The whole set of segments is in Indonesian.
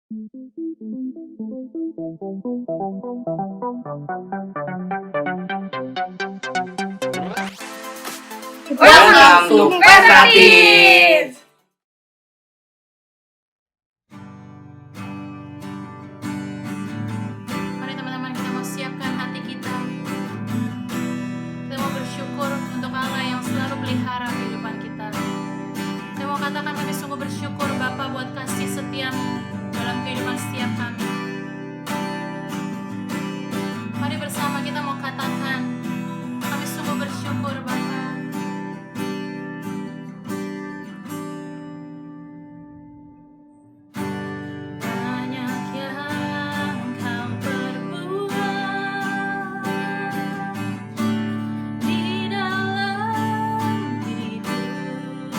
Welcome to Petatis! Mari teman-teman, kita mau siapkan hati kita. Kita mau bersyukur untuk Allah yang selalu pelihara kehidupan kita. Kita mau katakan kami sungguh bersyukur Bapa buat kasih setiamu dalam kehidupan setiap kami. Mari bersama kita mau katakan kami sungguh bersyukur Bapa. Banyak yang Kau perbuat di dalam hidupku.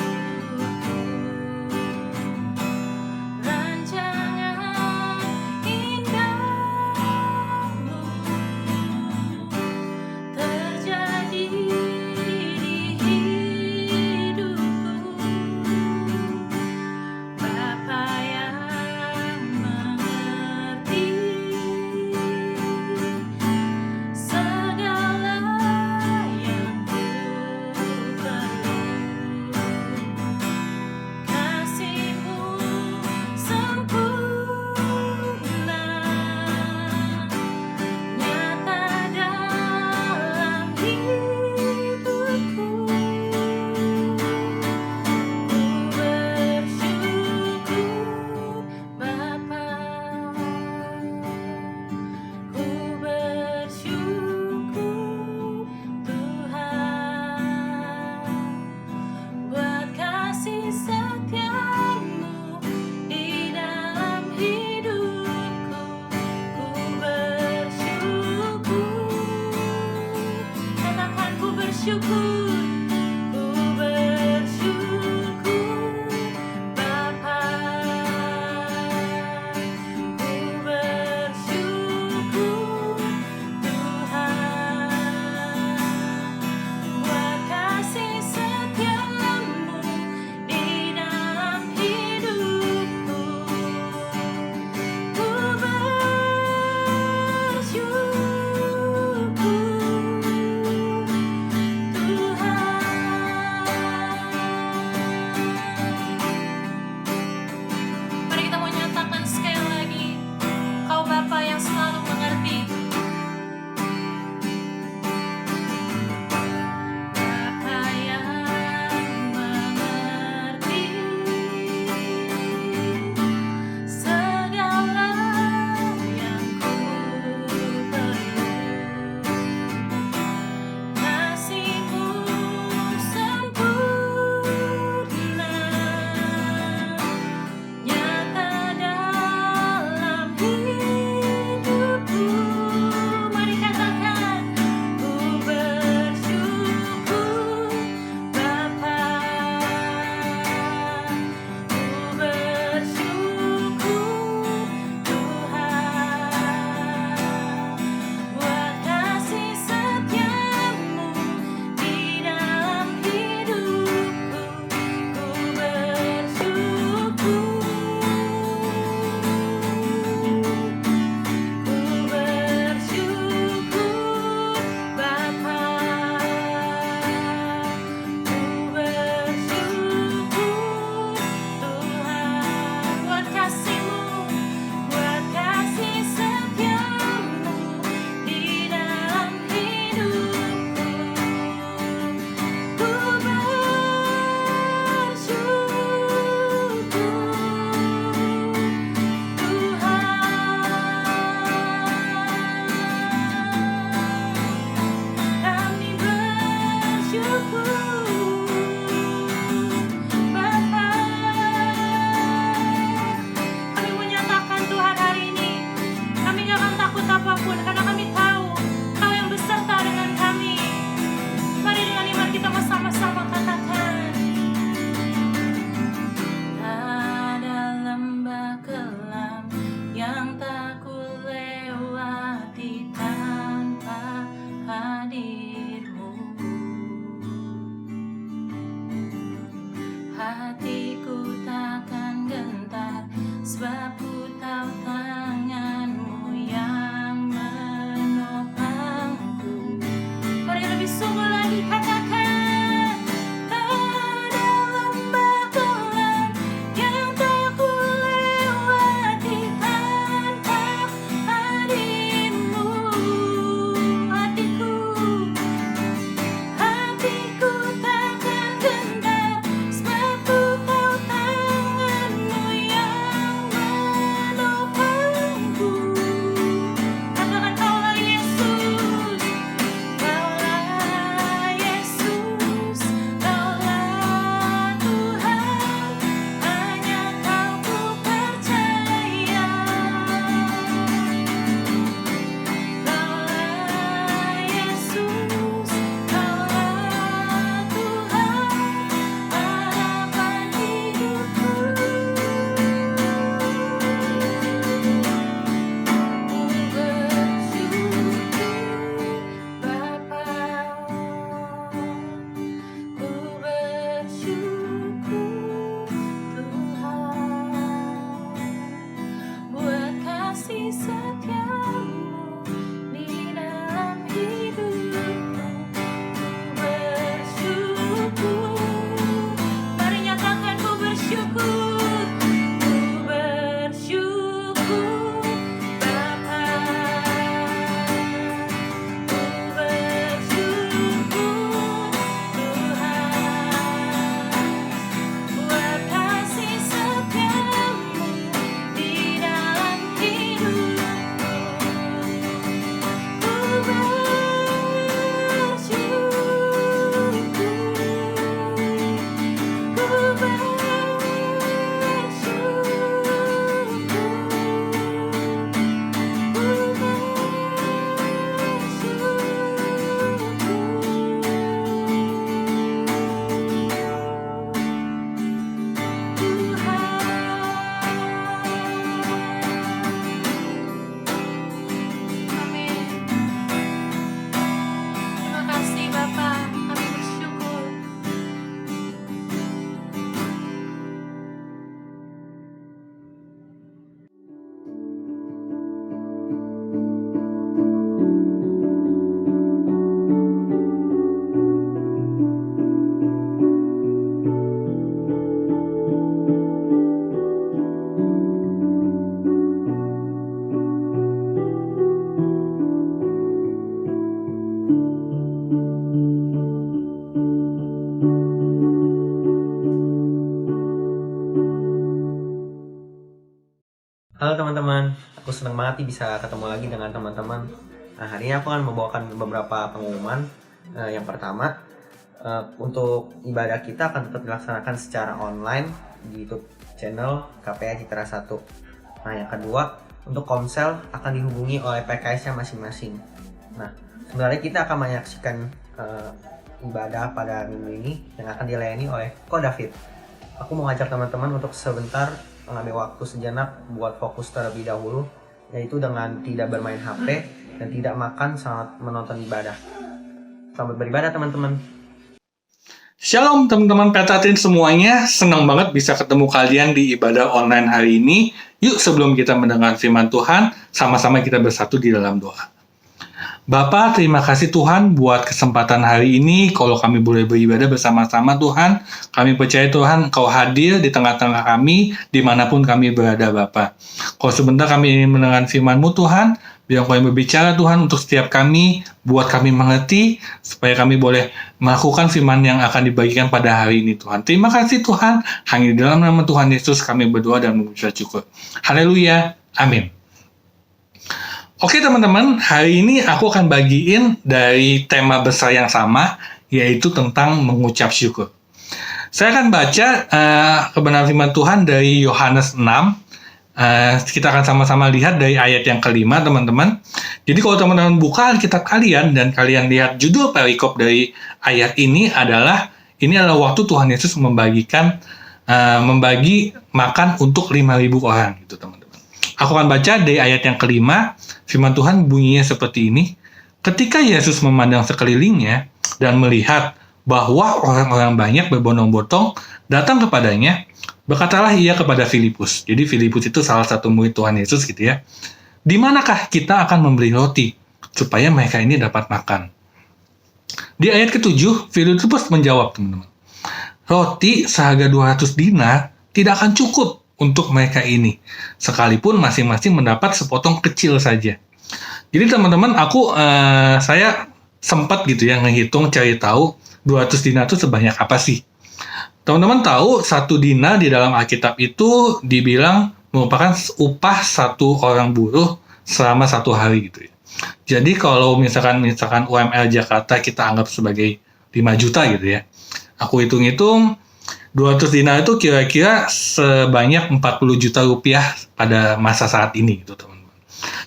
teman-teman, aku senang banget nih bisa ketemu lagi dengan teman-teman. Nah, hari ini aku akan membawakan beberapa pengumuman. Yang pertama, untuk ibadah kita akan tetap dilaksanakan secara online di YouTube channel KPA Citra 1. Nah, yang kedua, untuk komsel akan dihubungi oleh PKS-nya masing-masing. Nah, sebenarnya kita akan menyaksikan ibadah pada minggu ini yang akan dilayani oleh Ko David. Aku mau ngajak teman-teman untuk sebentar mengambil waktu sejenak buat fokus terlebih dahulu, yaitu dengan tidak bermain HP dan tidak makan saat menonton ibadah. Selamat beribadah teman-teman. Shalom teman-teman Petatin semuanya, senang banget bisa ketemu kalian di ibadah online hari ini. Yuk sebelum kita mendengar firman Tuhan, sama-sama kita bersatu di dalam doa. Bapa, terima kasih Tuhan buat kesempatan hari ini, kalau kami boleh beribadah bersama-sama Tuhan. Kami percaya Tuhan, Kau hadir di tengah-tengah kami, dimanapun kami berada Bapa. Kalau sebentar kami ingin mendengar firman-Mu Tuhan, biar Kau yang berbicara Tuhan untuk setiap kami, buat kami mengerti, supaya kami boleh melakukan firman yang akan dibagikan pada hari ini Tuhan. Terima kasih Tuhan, hanya di dalam nama Tuhan Yesus kami berdoa dan mengucap syukur. Haleluya, amin. Oke teman-teman, hari ini aku akan bagiin dari tema besar yang sama, yaitu tentang mengucap syukur. Saya akan baca kebenaran firman Tuhan dari Yohanes 6. Kita akan sama-sama lihat dari ayat yang kelima, teman-teman. Jadi kalau teman-teman buka Alkitab kalian, dan kalian lihat judul perikop dari ayat ini adalah waktu Tuhan Yesus membagi makan untuk 5.000 orang, gitu teman-teman. Aku akan baca dari ayat yang kelima, firman Tuhan bunyinya seperti ini. Ketika Yesus memandang sekelilingnya dan melihat bahwa orang-orang banyak berbondong-bondong datang kepadanya, berkatalah ia kepada Filipus. Jadi Filipus itu salah satu murid Tuhan Yesus gitu ya. Di manakah kita akan membeli roti supaya mereka ini dapat makan? Di ayat ke-7, Filipus menjawab teman-teman. Roti seharga 200 dinar tidak akan cukup untuk mereka ini, sekalipun masing-masing mendapat sepotong kecil saja. Jadi teman-teman, saya sempat gitu ya ngehitung cari tahu 200 dinar itu sebanyak apa sih. Teman-teman tahu 1 dinar di dalam Alkitab itu dibilang merupakan upah satu orang buruh selama 1 hari gitu ya. Jadi kalau misalkan UMR Jakarta kita anggap sebagai 5 juta gitu ya. Aku hitung-hitung 200 dinar itu kira-kira sebanyak 40 juta rupiah pada masa saat ini gitu teman-teman.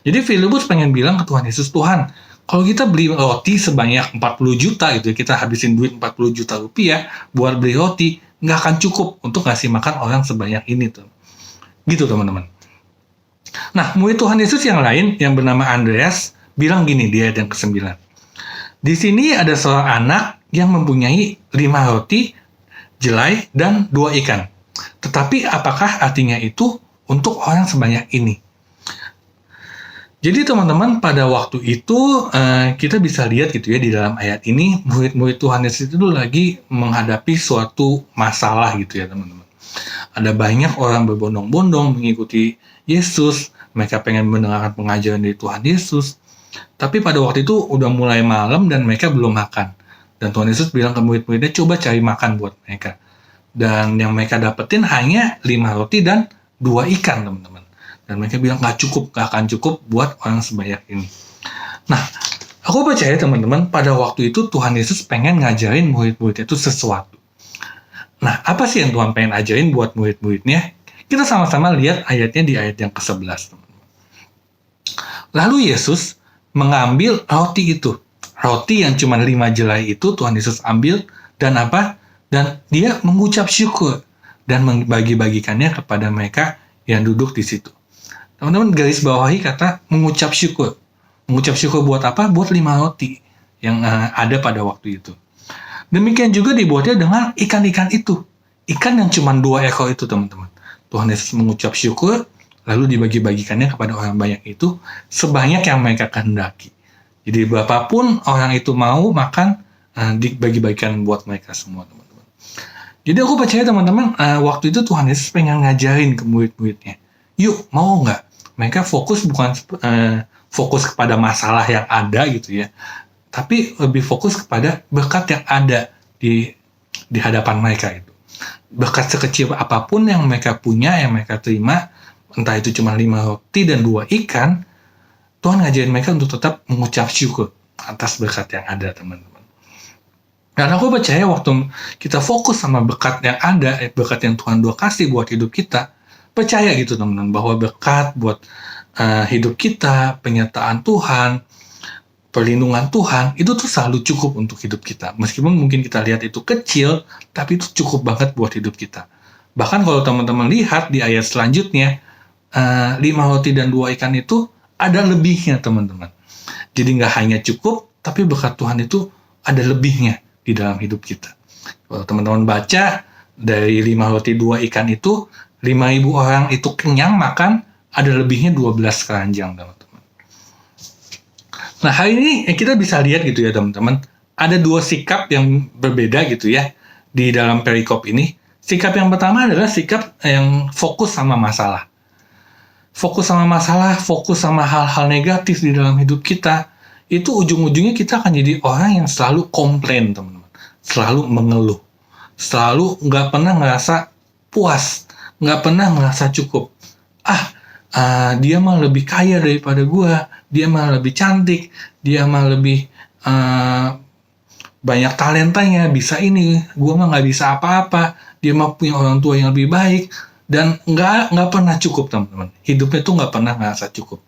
Jadi Filipus pengen bilang ke Tuhan Yesus, Tuhan, kalau kita beli roti sebanyak 40 juta gitu, kita habisin duit 40 juta rupiah buat beli roti, nggak akan cukup untuk ngasih makan orang sebanyak ini tuh. Gitu teman-teman. Nah, murid Tuhan Yesus yang lain yang bernama Andreas bilang gini di ayat yang ke-9. Di sini ada seorang anak yang mempunyai 5 roti, jelai, dan 2 ikan. Tetapi apakah artinya itu untuk orang sebanyak ini? Jadi teman-teman, pada waktu itu kita bisa lihat gitu ya di dalam ayat ini, murid-murid Tuhan Yesus itu lagi menghadapi suatu masalah gitu ya teman-teman. Ada banyak orang berbondong-bondong mengikuti Yesus, mereka pengen mendengarkan pengajaran dari Tuhan Yesus. Tapi pada waktu itu udah mulai malam dan mereka belum makan. Dan Tuhan Yesus bilang ke murid-muridnya, coba cari makan buat mereka. Dan yang mereka dapetin hanya 5 roti dan 2 ikan, teman-teman. Dan mereka bilang, nggak akan cukup buat orang sebanyak ini. Nah, aku percaya teman-teman, pada waktu itu Tuhan Yesus pengen ngajarin murid-muridnya itu sesuatu. Nah, apa sih yang Tuhan pengen ajarin buat murid-muridnya? Kita sama-sama lihat ayatnya di ayat yang ke-11, teman-teman. Lalu Yesus mengambil roti itu. Roti yang cuma 5 jelai itu Tuhan Yesus ambil dan apa? Dan dia mengucap syukur dan membagi-bagikannya kepada mereka yang duduk di situ. Teman-teman garis bawahi kata mengucap syukur. Mengucap syukur buat apa? Buat 5 roti yang ada pada waktu itu. Demikian juga dibuatnya dengan ikan-ikan itu. Ikan yang cuma 2 ekor itu teman-teman. Tuhan Yesus mengucap syukur lalu dibagi-bagikannya kepada orang banyak itu sebanyak yang mereka kehendaki. Jadi berapapun orang itu mau makan, dibagi-bagikan buat mereka semua, teman-teman. Jadi aku percaya, teman-teman, waktu itu Tuhan Yesus pengen ngajarin ke murid-muridnya. Yuk, mau nggak? Mereka bukan fokus kepada masalah yang ada gitu ya. Tapi lebih fokus kepada berkat yang ada di hadapan mereka itu. Berkat sekecil apapun yang mereka punya, yang mereka terima, entah itu cuma 5 roti dan 2 ikan, Tuhan ngajarin mereka untuk tetap mengucap syukur atas berkat yang ada, teman-teman. Dan aku percaya waktu kita fokus sama berkat yang ada, berkat yang Tuhan udah kasih buat hidup kita, percaya gitu teman-teman, bahwa berkat buat hidup kita, penyertaan Tuhan, perlindungan Tuhan, itu tuh selalu cukup untuk hidup kita. Meskipun mungkin kita lihat itu kecil, tapi itu cukup banget buat hidup kita. Bahkan kalau teman-teman lihat di ayat selanjutnya, 5 roti dan 2 ikan itu ada lebihnya, teman-teman. Jadi nggak hanya cukup, tapi berkat Tuhan itu ada lebihnya di dalam hidup kita. Kalau teman-teman baca, dari 5 roti 2 ikan itu, 5.000 orang itu kenyang makan, ada lebihnya 12 keranjang, teman-teman. Nah, hari ini kita bisa lihat gitu ya, teman-teman. Ada 2 sikap yang berbeda gitu ya di dalam perikop ini. Sikap yang pertama adalah sikap yang fokus sama masalah. Fokus sama masalah, fokus sama hal-hal negatif di dalam hidup kita. Itu ujung-ujungnya kita akan jadi orang yang selalu komplain, teman-teman. Selalu mengeluh. Selalu nggak pernah ngerasa puas. Nggak pernah ngerasa cukup. Dia mah lebih kaya daripada gua. Dia mah lebih cantik. Dia mah lebih banyak talentanya. Bisa ini. Gua mah nggak bisa apa-apa. Dia mah punya orang tua yang lebih baik. Dan nggak pernah cukup, teman-teman. Hidupnya tuh nggak pernah ngerasa cukup.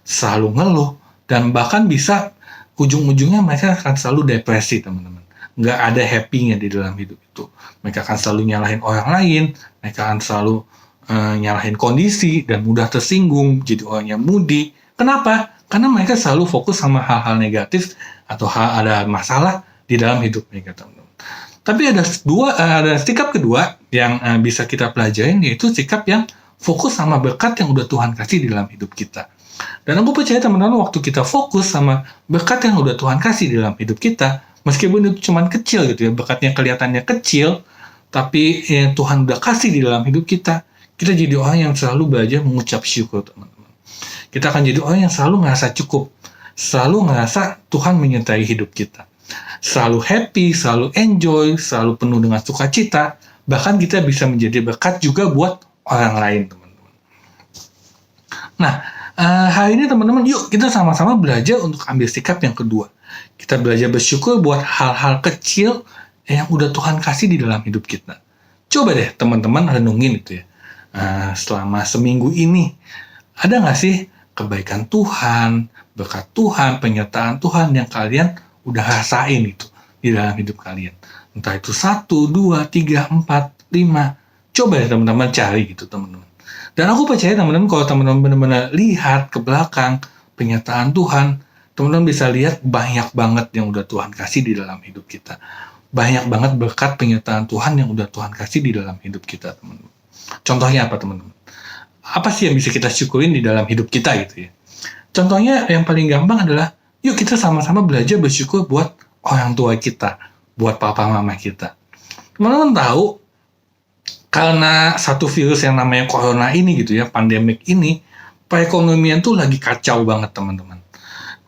Selalu ngeluh. Dan bahkan bisa ujung-ujungnya mereka akan selalu depresi, teman-teman. Nggak ada happy-nya di dalam hidup itu. Mereka akan selalu nyalahin orang lain. Mereka akan selalu nyalahin kondisi dan mudah tersinggung, jadi orang yang moody. Kenapa? Karena mereka selalu fokus sama hal-hal negatif atau ada masalah di dalam hidup mereka, teman-teman. Tapi ada sikap kedua yang bisa kita pelajarin, yaitu sikap yang fokus sama berkat yang udah Tuhan kasih di dalam hidup kita. Dan aku percaya teman-teman, waktu kita fokus sama berkat yang udah Tuhan kasih di dalam hidup kita, meskipun itu cuma kecil gitu ya, berkatnya kelihatannya kecil, tapi Tuhan udah kasih di dalam hidup kita jadi orang yang selalu belajar mengucap syukur, teman-teman. Kita akan jadi orang yang selalu ngerasa cukup, selalu ngerasa Tuhan menyertai hidup kita. Selalu happy, selalu enjoy, selalu penuh dengan sukacita, bahkan kita bisa menjadi berkat juga buat orang lain, teman-teman. Nah, hari ini teman-teman, yuk kita sama-sama belajar untuk ambil sikap yang kedua. Kita belajar bersyukur buat hal-hal kecil yang udah Tuhan kasih di dalam hidup kita. Coba deh teman-teman renungin itu ya. Selama seminggu ini, ada nggak sih kebaikan Tuhan, berkat Tuhan, penyertaan Tuhan yang kalian udah rasain itu di dalam hidup kalian? Entah itu 1, 2, 3, 4, 5. Coba ya teman-teman cari gitu, teman-teman. Dan aku percaya teman-teman, kalau teman-teman benar-benar lihat ke belakang penyertaan Tuhan, teman-teman bisa lihat banyak banget yang udah Tuhan kasih di dalam hidup kita. Banyak banget berkat penyertaan Tuhan yang udah Tuhan kasih di dalam hidup kita, teman-teman. Contohnya apa, teman-teman? Apa sih yang bisa kita syukurin di dalam hidup kita gitu ya? Contohnya yang paling gampang adalah, yuk kita sama-sama belajar bersyukur buat orang tua kita, buat papa mama kita. Teman-teman tahu, karena satu virus yang namanya corona ini gitu ya, pandemik ini, perekonomian tuh lagi kacau banget, teman-teman.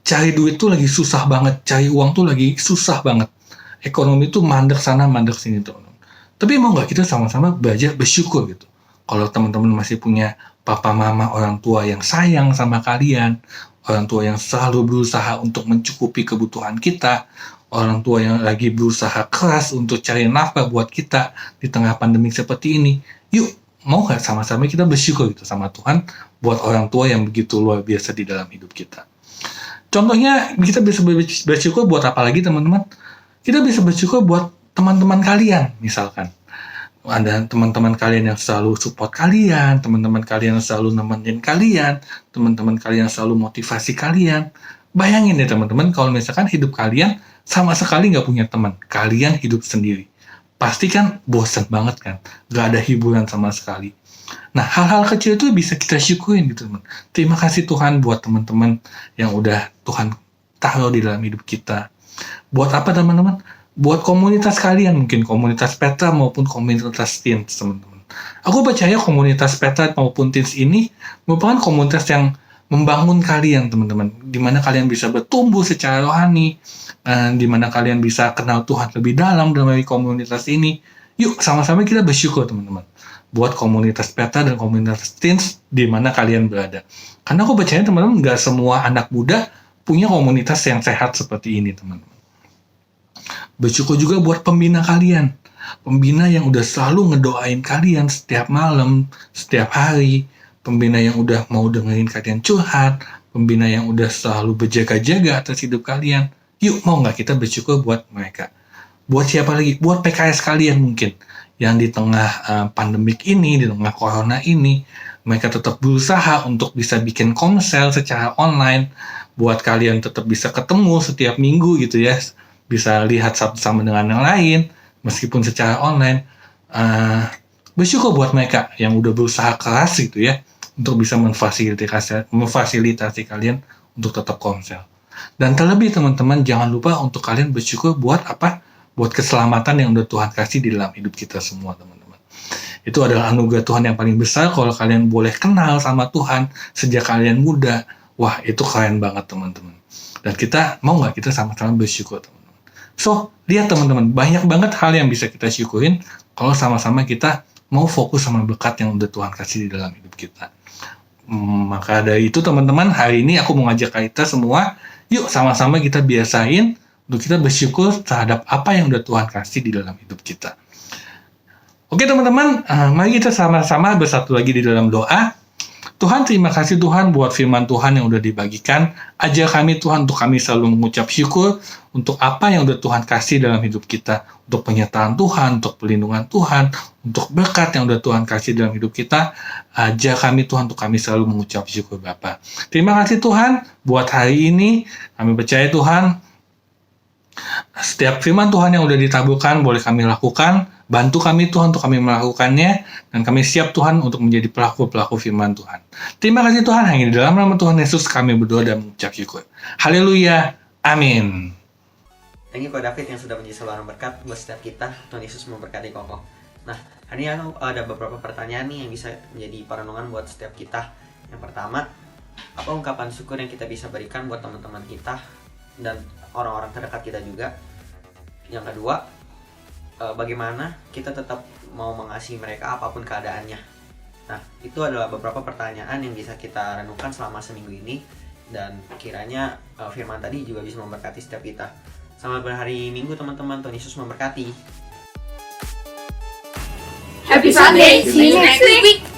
Cari duit tuh lagi susah banget, cari uang tuh lagi susah banget. Ekonomi tuh mandek sana, mandek sini, teman-teman. Tapi mau nggak kita sama-sama belajar bersyukur gitu? Kalau teman-teman masih punya papa mama, orang tua yang sayang sama kalian, orang tua yang selalu berusaha untuk mencukupi kebutuhan kita, orang tua yang lagi berusaha keras untuk cari nafkah buat kita di tengah pandemi seperti ini, yuk mau nggak sama-sama kita bersyukur gitu sama Tuhan buat orang tua yang begitu luar biasa di dalam hidup kita. Contohnya kita bisa bersyukur buat apa lagi, teman-teman? Kita bisa bersyukur buat teman-teman kalian, misalkan. Ada teman-teman kalian yang selalu support kalian, teman-teman kalian yang selalu nemenin kalian, teman-teman kalian yang selalu motivasi kalian. Bayangin deh teman-teman, kalau misalkan hidup kalian sama sekali nggak punya teman, kalian hidup sendiri. Pasti kan bosan banget kan, nggak ada hiburan sama sekali. Nah, hal-hal kecil itu bisa kita syukurin gitu, teman. Terima kasih Tuhan buat teman-teman yang udah Tuhan taruh di dalam hidup kita. Buat apa teman-teman? Buat komunitas kalian, mungkin komunitas Petra maupun komunitas Teens, teman-teman. Aku percaya komunitas Petra maupun Teens ini merupakan komunitas yang membangun kalian, teman-teman. Di mana kalian bisa bertumbuh secara rohani, di mana kalian bisa kenal Tuhan lebih dalam dari komunitas ini. Yuk, sama-sama kita bersyukur, teman-teman. buat komunitas peta dan komunitas teens di mana kalian berada. Karena aku percaya teman-teman, nggak semua anak muda punya komunitas yang sehat seperti ini, teman-teman. Bersyukur juga buat pembina kalian. Pembina yang udah selalu ngedoain kalian setiap malam, setiap hari. Pembina yang udah mau dengerin kalian curhat. Pembina yang udah selalu berjaga-jaga atas hidup kalian. Yuk, mau nggak kita bersyukur buat mereka? Buat siapa lagi? Buat PKS kalian mungkin. Yang di tengah pandemik ini, di tengah corona ini, mereka tetap berusaha untuk bisa bikin komsel secara online. Buat kalian tetap bisa ketemu setiap minggu gitu ya. Bisa lihat satu sama dengan yang lain, meskipun secara online. Bersyukur buat mereka yang udah berusaha keras gitu ya, untuk bisa memfasilitasi kalian untuk tetap komsel. Dan terlebih teman-teman, jangan lupa untuk kalian bersyukur buat apa? Buat keselamatan yang udah Tuhan kasih di dalam hidup kita semua, teman-teman. Itu adalah anugerah Tuhan yang paling besar kalau kalian boleh kenal sama Tuhan sejak kalian muda. Wah, itu keren banget, teman-teman. Dan kita, mau nggak kita sama-sama bersyukur, teman-teman? So, lihat teman-teman, banyak banget hal yang bisa kita syukurin kalau sama-sama kita mau fokus sama berkat yang udah Tuhan kasih di dalam hidup kita. Maka dari itu teman-teman, hari ini aku mau ngajak kita semua, yuk sama-sama kita biasain untuk kita bersyukur terhadap apa yang udah Tuhan kasih di dalam hidup kita. Oke teman-teman, mari kita sama-sama bersatu lagi di dalam doa. Tuhan, terima kasih Tuhan buat firman Tuhan yang udah dibagikan. Ajar kami Tuhan untuk kami selalu mengucap syukur untuk apa yang udah Tuhan kasih dalam hidup kita. Untuk penyertaan Tuhan, untuk perlindungan Tuhan, untuk berkat yang udah Tuhan kasih dalam hidup kita. Ajar kami Tuhan untuk kami selalu mengucap syukur Bapa. Terima kasih Tuhan buat hari ini. Kami percaya Tuhan, setiap firman Tuhan yang udah ditaburkan boleh kami lakukan. Bantu kami Tuhan untuk kami melakukannya, dan kami siap Tuhan untuk menjadi pelaku-pelaku firman Tuhan. Terima kasih Tuhan, hanya di dalam nama Tuhan Yesus kami berdoa dan mengucap syukur. Haleluya, amin. Thank you Ko David yang sudah menjadi saluran berkat buat setiap kita. Tuhan Yesus memberkati Koko. Nah, hari ini ada beberapa pertanyaan nih yang bisa menjadi perenungan buat setiap kita. Yang pertama, apa ungkapan syukur yang kita bisa berikan buat teman-teman kita dan orang-orang terdekat kita juga? Yang kedua, bagaimana kita tetap mau mengasihi mereka apapun keadaannya. Nah, itu adalah beberapa pertanyaan yang bisa kita renungkan selama seminggu ini, dan kiranya firman tadi juga bisa memberkati setiap kita. Selamat berhari Minggu teman-teman, Tuhan Yesus memberkati. Happy Sunday, see you next week.